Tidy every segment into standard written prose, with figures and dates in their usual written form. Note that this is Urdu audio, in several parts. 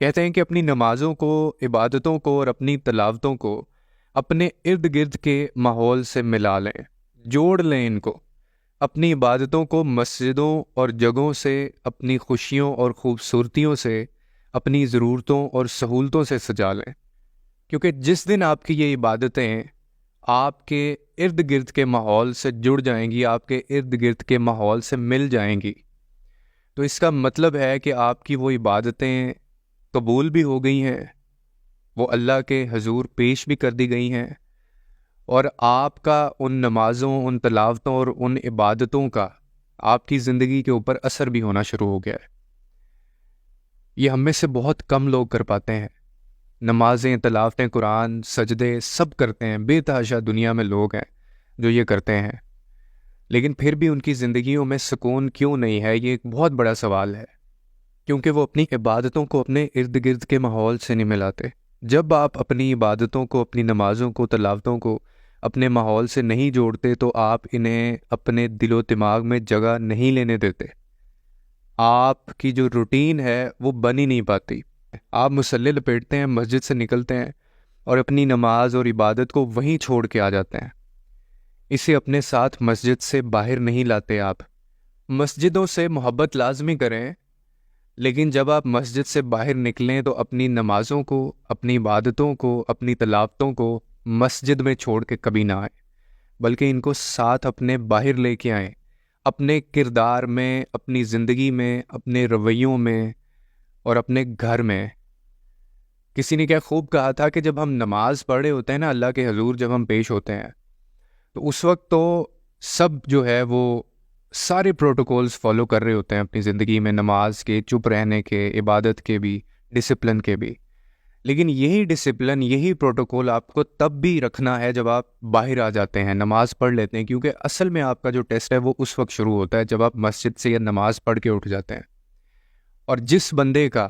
کہتے ہیں کہ اپنی نمازوں کو، عبادتوں کو اور اپنی تلاوتوں کو اپنے ارد گرد کے ماحول سے ملا لیں، جوڑ لیں ان کو۔ اپنی عبادتوں کو مسجدوں اور جگہوں سے، اپنی خوشیوں اور خوبصورتیوں سے، اپنی ضرورتوں اور سہولتوں سے سجا لیں، کیونکہ جس دن آپ کی یہ عبادتیں آپ کے ارد گرد کے ماحول سے جڑ جائیں گی، آپ کے ارد گرد کے ماحول سے مل جائیں گی، تو اس کا مطلب ہے کہ آپ کی وہ عبادتیں قبول بھی ہو گئی ہیں، وہ اللہ کے حضور پیش بھی کر دی گئی ہیں، اور آپ کا ان نمازوں، ان تلاوتوں اور ان عبادتوں کا آپ کی زندگی کے اوپر اثر بھی ہونا شروع ہو گیا ہے۔ یہ ہم میں سے بہت کم لوگ کر پاتے ہیں۔ نمازیں، تلاوتیں، قرآن، سجدے سب کرتے ہیں، بے تحاشا دنیا میں لوگ ہیں جو یہ کرتے ہیں، لیکن پھر بھی ان کی زندگیوں میں سکون کیوں نہیں ہے؟ یہ ایک بہت بڑا سوال ہے، کیونکہ وہ اپنی عبادتوں کو اپنے ارد گرد کے ماحول سے نہیں ملاتے۔ جب آپ اپنی عبادتوں کو، اپنی نمازوں کو، تلاوتوں کو اپنے ماحول سے نہیں جوڑتے تو آپ انہیں اپنے دل و دماغ میں جگہ نہیں لینے دیتے۔ آپ کی جو روٹین ہے وہ بن ہی نہیں پاتی۔ آپ مصلی لپیٹتے ہیں، مسجد سے نکلتے ہیں اور اپنی نماز اور عبادت کو وہیں چھوڑ کے آ جاتے ہیں، اسے اپنے ساتھ مسجد سے باہر نہیں لاتے۔ آپ مسجدوں سے محبت لازمی کریں، لیکن جب آپ مسجد سے باہر نکلیں تو اپنی نمازوں کو، اپنی عبادتوں کو، اپنی تلاوتوں کو مسجد میں چھوڑ کے کبھی نہ آئیں، بلکہ ان کو ساتھ اپنے باہر لے کے آئیں، اپنے کردار میں، اپنی زندگی میں، اپنے رویوں میں اور اپنے گھر میں۔ کسی نے کیا خوب کہا تھا کہ جب ہم نماز پڑھ رہے ہوتے ہیں نا، اللہ کے حضور جب ہم پیش ہوتے ہیں، تو اس وقت تو سب جو ہے وہ سارے پروٹوکولز فالو کر رہے ہوتے ہیں اپنی زندگی میں، نماز کے، چپ رہنے کے، عبادت کے بھی، ڈسپلن کے بھی، لیکن یہی ڈسپلن، یہی پروٹوکول آپ کو تب بھی رکھنا ہے جب آپ باہر آ جاتے ہیں، نماز پڑھ لیتے ہیں، کیونکہ اصل میں آپ کا جو ٹیسٹ ہے وہ اس وقت شروع ہوتا ہے جب آپ مسجد سے یا نماز پڑھ کے اٹھ جاتے ہیں۔ اور جس بندے کا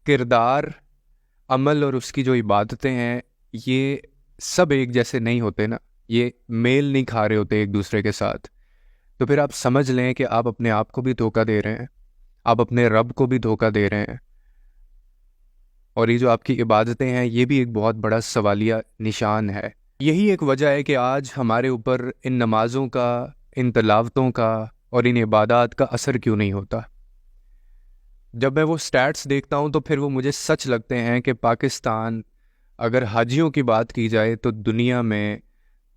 کردار، عمل اور اس کی جو عبادتیں ہیں یہ سب ایک جیسے نہیں ہوتے نا، یہ میل نہیں کھا رہے ہوتے ایک دوسرے کے ساتھ، تو پھر آپ سمجھ لیں کہ آپ اپنے آپ کو بھی دھوکہ دے رہے ہیں، آپ اپنے رب کو بھی دھوکہ دے رہے ہیں، اور یہ جو آپ کی عبادتیں ہیں یہ بھی ایک بہت بڑا سوالیہ نشان ہے۔ یہی ایک وجہ ہے کہ آج ہمارے اوپر ان نمازوں کا، ان تلاوتوں کا اور ان عبادات کا اثر کیوں نہیں ہوتا۔ جب میں وہ سٹیٹس دیکھتا ہوں تو پھر وہ مجھے سچ لگتے ہیں کہ پاکستان، اگر حاجیوں کی بات کی جائے تو دنیا میں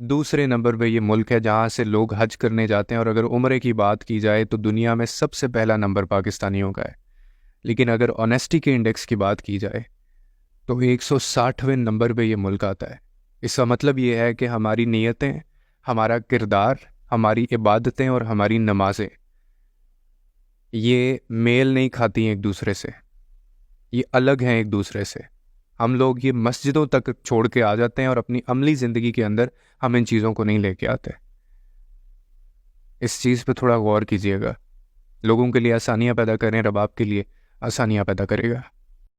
دوسرے نمبر پہ یہ ملک ہے جہاں سے لوگ حج کرنے جاتے ہیں، اور اگر عمرے کی بات کی جائے تو دنیا میں سب سے پہلا نمبر پاکستانیوں کا ہے، لیکن اگر آنیسٹی کے انڈیکس کی بات کی جائے تو 160ویں نمبر پہ یہ ملک آتا ہے۔ اس کا مطلب یہ ہے کہ ہماری نیتیں، ہمارا کردار، ہماری عبادتیں اور ہماری نمازیں یہ میل نہیں کھاتی ہیں ایک دوسرے سے، یہ الگ ہیں ایک دوسرے سے۔ ہم لوگ یہ مسجدوں تک چھوڑ کے آ جاتے ہیں اور اپنی عملی زندگی کے اندر ہم ان چیزوں کو نہیں لے کے آتے۔ اس چیز پہ تھوڑا غور کیجیے گا۔ لوگوں کے لیے آسانیاں پیدا کریں، رب آپ کے لیے آسانیاں پیدا کرے گا۔